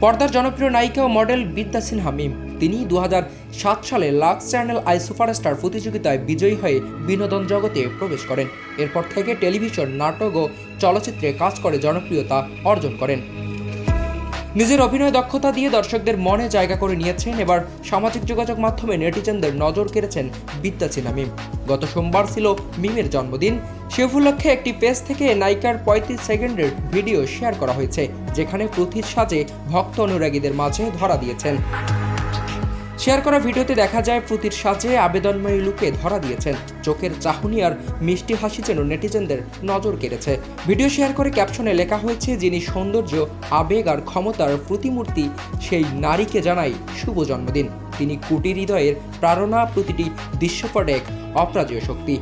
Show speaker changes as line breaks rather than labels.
পর্দার জনপ্রিয় নায়িকা ও মডেল বিদ্যা সিনহা মিম। তিনি 2007 সালে লাক্স চ্যানেল আই সুপারস্টার প্রতিযোগিতায় বিজয়ী হয়ে বিনোদন জগতে প্রবেশ করেন। এরপর থেকে টেলিভিশন, নাটক ও চলচ্চিত্রে কাজ করে জনপ্রিয়তা অর্জন করেন। নিজের অভিনয় দক্ষতা দিয়ে দর্শকদের মনে জায়গা করে নিয়েছেন। এবার সামাজিক যোগাযোগ মাধ্যমে নেটিজেনদের নজর কেড়েছেন বিদ্যা সিনহা মিম। গত সোমবার ছিল মিমের জন্মদিন। সে উপলক্ষে একটি পেজ থেকে নায়িকার 35 সেকেন্ডের ভিডিও শেয়ার করা হয়েছে, যেখানে প্রতির সাজে ভক্ত অনুরাগীদের মাঝে ধরা দিয়েছেন। শেয়ার করা ভিডিওতে দেখা যায় প্রতির সাজে আবেদনময়ী লুকে ধরা দিয়েছেন। চোখের চাহনি আর মিষ্টি হাসি যেন নেটিজেনদের নজর কেড়েছে। ভিডিও শেয়ার করে ক্যাপশনে লেখা হয়েছে, যিনি সৌন্দর্য, আবেগ আর ক্ষমতার প্রতিমূর্তি, সেই নারীকে জানাই শুভ জন্মদিন। তিনি কোটি হৃদয়ের প্রেরণা, প্রতিটি দৃশ্যপট এক অপরাজেয় শক্তি।